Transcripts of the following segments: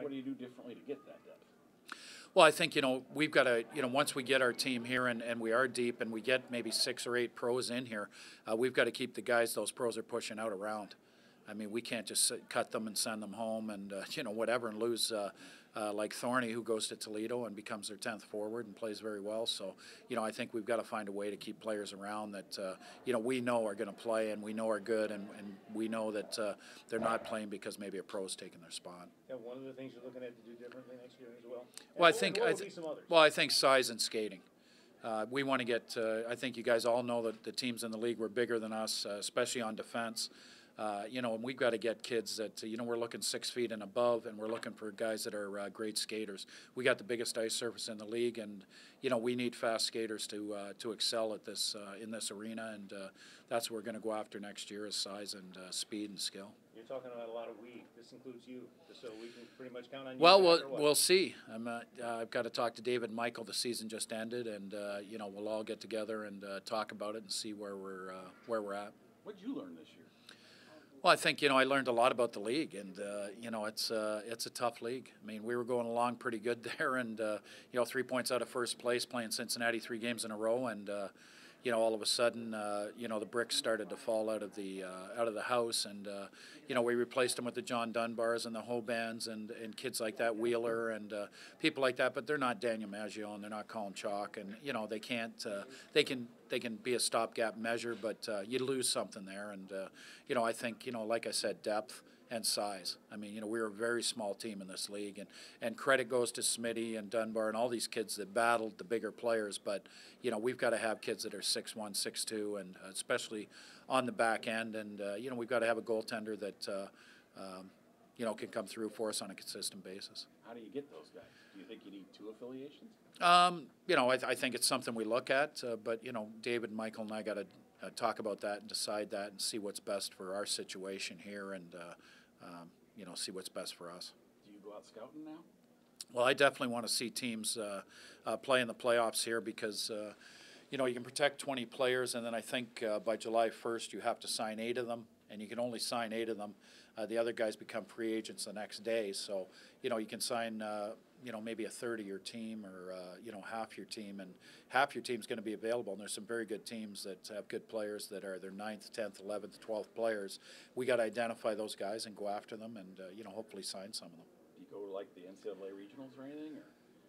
What do you do differently to get that depth? Well, I think, we've got to, once we get our team here and we are deep and we get maybe 6 or 8 pros in here, we've got to keep the guys those pros are pushing out around. I mean, we can't just cut them and send them home and, whatever, and lose like Thorny, who goes to Toledo and becomes their 10th forward and plays very well. So, I think we've got to find a way to keep players around that, we know are going to play and we know are good and we know that they're not playing because maybe a pro's taking their spot. Yeah, one of the things you're looking at to do differently next year as well? Well, I think size and skating. We want to get, I think you guys all know that the teams in the league were bigger than us, especially on defense. And we've got to get kids that, we're looking 6 feet and above, and we're looking for guys that are great skaters. We got the biggest ice surface in the league, and, we need fast skaters to excel at this in this arena, and that's what we're going to go after next year is size and speed and skill. You're talking about a lot of we. This includes you, so we can pretty much count on you. Well, we'll see. I've got to talk to David and Michael. The season just ended, and, we'll all get together and talk about it and see where we're at. What did you learn this year? Well, I think, I learned a lot about the league, and, it's a tough league. I mean, we were going along pretty good there, and, 3 points out of first place, playing Cincinnati 3 games in a row, and, all of a sudden, the bricks started to fall out of the house, and, we replaced them with the John Dunbars and the Hobans and kids like that, Wheeler and people like that, but they're not Daniel Maggio and they're not Colin Chalk, and, they can't, they can be a stopgap measure, but you lose something there, and, I think, like I said, depth and size. I mean, we're a very small team in this league, and credit goes to Smitty and Dunbar and all these kids that battled the bigger players, but, we've got to have kids that are 6'1", 6'2", and especially on the back end, and, we've got to have a goaltender that, can come through for us on a consistent basis. How do you get those guys? Do you think you need 2 affiliations? I think it's something we look at, but, David, Michael, and I got to talk about that and decide that and see what's best for our situation here and, see what's best for us. Do you go out scouting now? Well, I definitely want to see teams play in the playoffs here because, you can protect 20 players, and then I think by July 1st you have to sign 8 of them, and you can only sign 8 of them. The other guys become free agents the next day, so, you can sign maybe a third of your team or, half your team, and half your team's going to be available. And there's some very good teams that have good players that are their 9th, 10th, 11th, 12th players. We got to identify those guys and go after them and, hopefully sign some of them. Do you go to like the NCAA regionals or anything?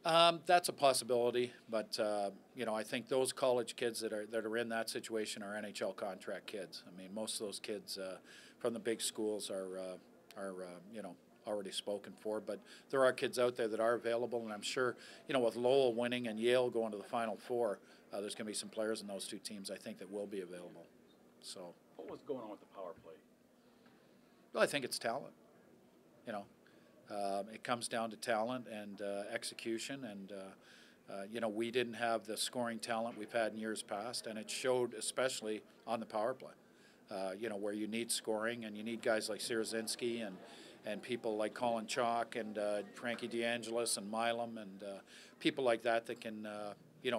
Or? That's a possibility, but, I think those college kids that are in that situation are NHL contract kids. I mean, most of those kids from the big schools are already spoken for, but there are kids out there that are available, and I'm sure, with Lowell winning and Yale going to the Final Four, there's going to be some players in those 2 teams, I think, that will be available. So, what was going on with the power play? Well, I think it's talent. It comes down to talent and execution, and we didn't have the scoring talent we've had in years past, and it showed especially on the power play. Where you need scoring and you need guys like Sierzinski and people like Colin Chalk and Frankie DeAngelis and Milam and people like that can,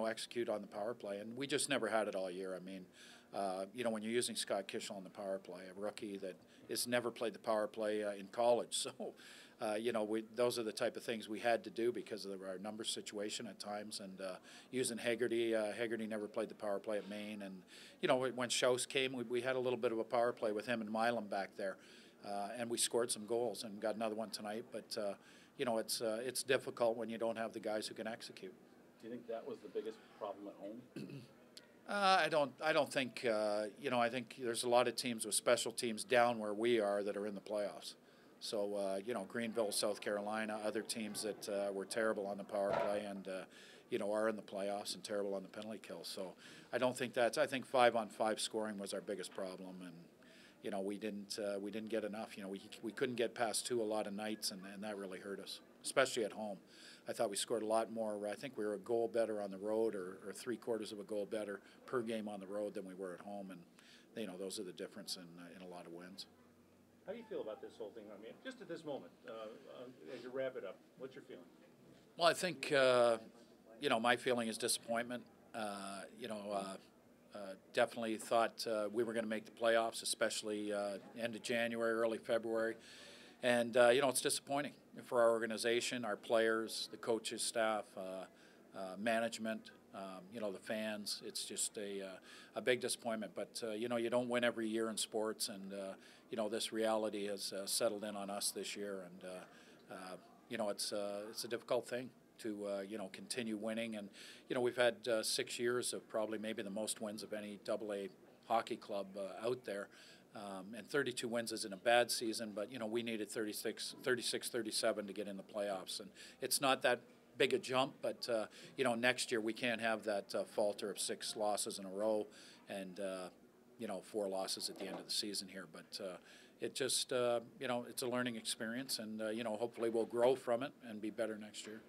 execute on the power play. And we just never had it all year. I mean, when you're using Scott Kishel on the power play, a rookie that has never played the power play in college. So, those are the type of things we had to do because of our number situation at times. And using Haggerty, Haggerty never played the power play at Maine. And, when Schaus came, we had a little bit of a power play with him and Milam back there. And we scored some goals and got another one tonight. But, it's difficult when you don't have the guys who can execute. Do you think that was the biggest problem at home? I don't think, I think there's a lot of teams with special teams down where we are that are in the playoffs. So, Greenville, South Carolina, other teams that were terrible on the power play and, are in the playoffs and terrible on the penalty kill. So I don't think I think 5-on-5 scoring was our biggest problem. And, we didn't get enough. We couldn't get past 2 a lot of nights, and that really hurt us, especially at home. I thought we scored a lot more. I think we were a goal better on the road or 3/4 of a goal better per game on the road than we were at home. And, those are the difference in a lot of wins. How do you feel about this whole thing? I mean, just at this moment, as you wrap it up, what's your feeling? Well, I think, my feeling is disappointment. Definitely thought we were going to make the playoffs, especially end of January, early February. And, it's disappointing. for our organization, our players, the coaches, staff, management, the fans. It's just a big disappointment. But, you don't win every year in sports, and, this reality has settled in on us this year. And, it's a difficult thing to, continue winning. And, we've had 6 years of probably maybe the most wins of any AA hockey club out there. And 32 wins isn't a bad season, but, we needed 36, 37 to get in the playoffs. And it's not that big a jump, but, next year we can't have that falter of 6 losses in a row and, 4 losses at the end of the season here. But it just, it's a learning experience, and, hopefully we'll grow from it and be better next year.